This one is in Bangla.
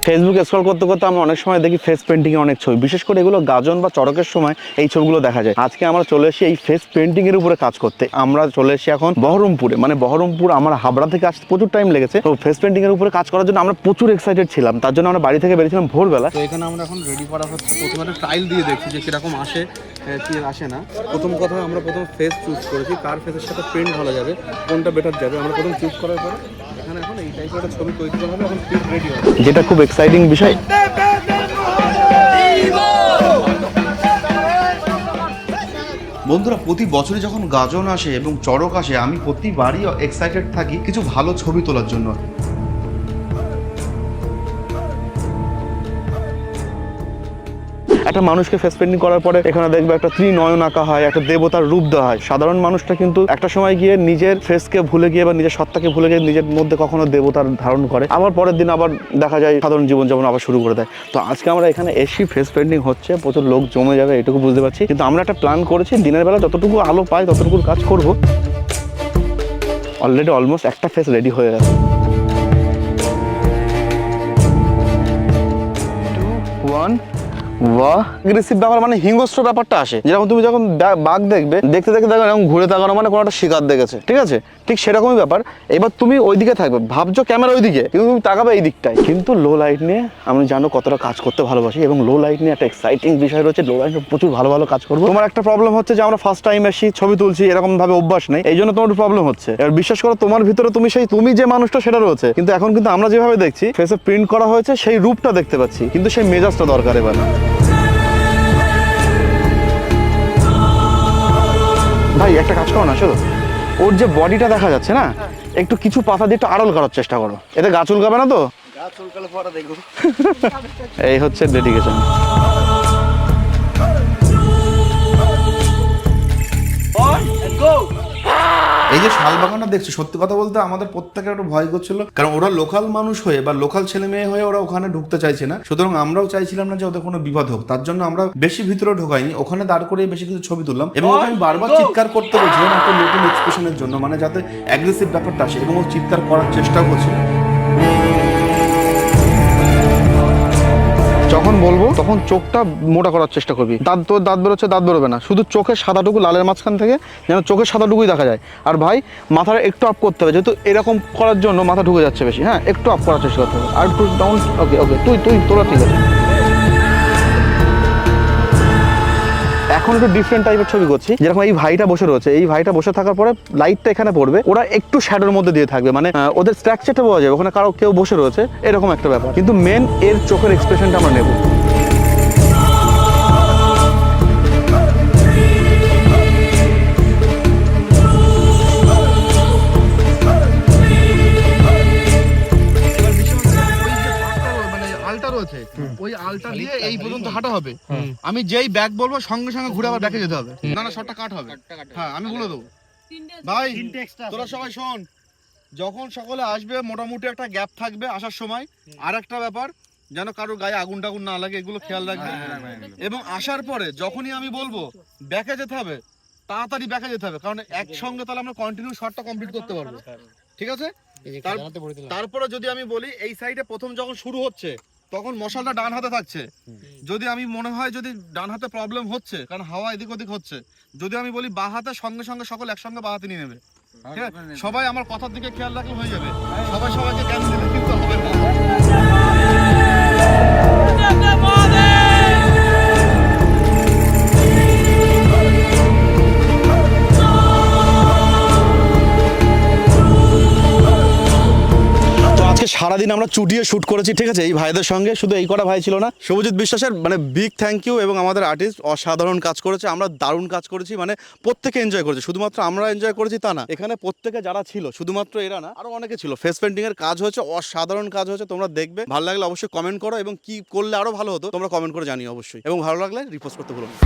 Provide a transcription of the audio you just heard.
ফেসবুক স্ক্রল করতে করতে আমরা অনেক সময় দেখি ফেস পেন্টিং এর অনেক ছবি, বিশেষ করে এগুলো গাজন বা চড়কের সময় এই ছবিগুলো দেখা যায়। আজকে আমরা চলে এসেছি এই ফেস পেন্টিং এর উপরে কাজ করতে। আমরা চলে এসেছি এখন বহরমপুরে, মানে বহরমপুর আমার হাবড়া থেকে আসতে প্রচুর টাইম লেগেছে। তো ফেস পেন্টিং এর উপরে কাজ করার জন্য আমরা প্রচুর এক্সাইটেড ছিলাম, তার জন্য আমরা বাড়ি থেকে বেরিয়েছিলাম ভোরবেলা। তো এখানে আমরা এখন রেডি করা হচ্ছে, প্রথমে একটা ট্রায়াল দিয়ে দেখছি যে কিরকম আসে কি আসে না। প্রথম কথা আমরা প্রথম ফেস চুজ করেছি, কার ফেসের সাথে পেন্ট ভালো যাবে, কোনটা বেটার যাবে। আমরা প্রথম চুজ করার পরে এখানে এখন এই টাইপের একটা ছবি তৈরি করা হবে, এখন প্রিন্ট রেডি হবে, যেটা খুব এক্সাইটিং বিষয়। বন্ধুরা, প্রতি বছরই যখন গাজন আসে এবং চড়ক আসে, আমি প্রতিবারই এক্সাইটেড থাকি কিছু ভালো ছবি তোলার জন্য। একটা মানুষকে ফেস পেন্টিং করার পরে এখানে দেখবে একটা ত্রিনয়ন আঁকা হয়, একটা দেবতার রূপ দেওয়া হয়। সাধারণ মানুষটা কিন্তু একটা সময় গিয়ে নিজের ফেসকে ভুলে গিয়ে বা নিজের সত্তাকে ভুলে গিয়ে নিজের মধ্যে কখনো দেবতার ধারণ করে, আবার পরের দিন আবার দেখা যায় সাধারণ জীবনযাপন আবার শুরু করে দেয়। তো আজকে আমরা এখানে এসি ফেস পেন্টিং হচ্ছে, প্রচুর লোক জমে যাবে এটুকু বুঝতে পারছি, কিন্তু আমরা একটা প্ল্যান করেছি দিনের বেলা যতটুকু আলো পাই ততটুকু কাজ করব। অলরেডি অলমোস্ট একটা ফেস রেডি হয়ে গেছে। 2 1 বাহ, অ্যাগ্রেসিভ ব্যাপার মানে হিংস্র ব্যাপারটা আসে। যেরকম তুমি যখন বাঘ দেখবে, দেখতে দেখতে দেখো এরকম ঘুরে তাকানো মানে কোনো একটা শিকার দেখেছে, ঠিক আছে? ঠিক সেরকমই ব্যাপার। এবার তুমি ওইদিকে থাকবে, ভাবছো ক্যামেরা ওইদিকে, কিন্তু তুমি তাকাবে এই দিকটায়। কিন্তু লো লাইট নিয়ে আমি জানো কতটা কাজ করতে ভালোবাসি, এবং লো লাইট নিয়ে একটা এক্সাইটিং বিষয় রয়েছে। লো লাইট প্রচুর ভালো ভালো কাজ করবো। তোমার একটা প্রবলেম হচ্ছে যে আমরা ফার্স্ট টাইম এসি ছবি তুলছি, এরকম ভাবে অভ্যাস নেই, এই জন্য তোমার প্রবলেম হচ্ছে। এবার বিশ্বাস করো তোমার ভিতরে তুমি যে মানুষটা সেটা রয়েছে, কিন্তু এখন কিন্তু আমরা যেভাবে দেখছি ফেসে প্রিন্ট করা হয়েছে সেই রূপটা দেখতে পাচ্ছি, কিন্তু সেই মেজাজটা দরকার এবার না। ভাই একটা কাজ করো না, শুধু ওর যে বডিটা দেখা যাচ্ছে না, একটু কিছু পাতা দিয়ে একটু আড়ল করার চেষ্টা করো, এতে গাছ উল্কাবে না তো। এই হচ্ছে ডেডিকেশন। এই যে শালবাগানটা দেখছো, সত্যি কথা বলতে আমাদের প্রত্যেকের একটু ভয় করছিল, কারণ ওরা লোকাল মানুষ হয়ে বা লোকাল ছেলে মেয়ে হয়ে ওরা ওখানে ঢুকতে চাইছে না। সুতরাং আমরাও চাইছিলাম না যে ওদের কোনো বিপদ হোক, তার জন্য আমরা বেশি ভিতরে ঢোকাইনি, ওখানে দাঁড় করে বেশি কিছু ছবি তুললাম। এবং ওকে আমি বারবার চিৎকার করতে বলছিলাম একটা নতুন এক্সপ্রেশনের জন্য, মানে যাতে অ্যাগ্রেসিভ ব্যাপারটা আসে, এবং ও চিৎকার করার চেষ্টাও করছিল। যখন বলবো তখন চোখটা মোটা করার চেষ্টা করবি। দাঁত বেরোচ্ছে, দাঁত বেরোবে না, শুধু চোখের সাদাটুকু লালের মাঝখান থেকে যেন চোখের সাদাটুকুই দেখা যায়। আর ভাই মাথাটা একটু আপ করতে হবে, যেহেতু এরকম করার জন্য মাথা ঢুকে যাচ্ছে বেশি। হ্যাঁ, একটু আপ করার চেষ্টা করতে হবে, আর একটু ডাউন। ওকে ওকে, তোরা ঠিক আছে। এখন একটু ডিফারেন্ট টাইপের ছবি করছি। যেরকম এই ভাইটা বসে রয়েছে, এই ভাইটা বসে থাকার পরে লাইটটা এখানে পড়বে, ওরা একটু শ্যাডোর মধ্যে দিয়ে থাকবে, মানে ওদের স্ট্রাকচারটা পাওয়া যাবে, ওখানে কেউ বসে রয়েছে এরকম একটা ব্যাপার। কিন্তু মেন এর চোখের এক্সপ্রেশনটা আমরা নেব। ওই আলটা দিয়ে এই পর্যন্ত হাঁটা হবে। আমি যেই ব্যাক বলবো সঙ্গে সঙ্গে ঘুরে আবার ব্যাকে যেতে হবে, না শর্টটা কাট হবে। হ্যাঁ, আমি বলে দেবো। ভাই তোরা সবাই শোন, যখন সকলে আসবে মোটামুটি একটা গ্যাপ থাকবে আসার সময়। আর একটা ব্যাপার, যেন কারোর গায়ে আগুন টাগুন না লাগে, এগুলো খেয়াল রাখবে। এবং আসার পরে যখনই আমি বলবো ব্যাকে যেতে হবে, তাড়াতাড়ি ব্যাকে যেতে হবে, কারণ একসঙ্গে তাহলে আমরা কন্টিনিউ শটটা কমপ্লিট করতে পারবো, ঠিক আছে? তারপরে যদি আমি বলি এই সাইডে প্রথম যখন শুরু হচ্ছে তখন মশালটা ডান হাতে থাকছে। যদি আমি মনে হয় যদি ডান হাতে প্রবলেম হচ্ছে, কারণ হাওয়া এদিক ওদিক হচ্ছে, যদি আমি বলি বা হাতে, সঙ্গে সঙ্গে সকল একসঙ্গে বা হাতে নিয়ে নেবে। ঠিক আছে, সবাই আমার কথার দিকে খেয়াল রাখলে হয়ে যাবে। সবাই সবাইকে জ্ঞান দিলে কিন্তু হবে না। সারাদিন আমরা চুটিয়ে শুট করেছি, ঠিক আছে, এই ভাইদের সঙ্গে। শুধু এই কটা ভাই ছিল না, শুভজিৎ বিশ্বাসের মানে বিগ থ্যাংক ইউ। এবং আমাদের আর্টিস্ট অসাধারণ কাজ করেছে, আমরা দারুণ কাজ করেছি, মানে প্রত্যেকে এনজয় করেছে। শুধুমাত্র আমরা এনজয় করেছি তা না, এখানে প্রত্যেকে যারা ছিল, শুধুমাত্র এরা না, আরো অনেকে ছিল। ফেস পেন্টিং এর কাজ হয়েছে, অসাধারণ কাজ হয়েছে। তোমরা দেখবে, ভালো লাগলে অবশ্যই কমেন্ট করো, এবং কি করলে আরো ভালো হতো তোমরা কমেন্ট করে জানিও অবশ্যই। এবং ভালো লাগলে রিপোস্ট করতে ভুলো না।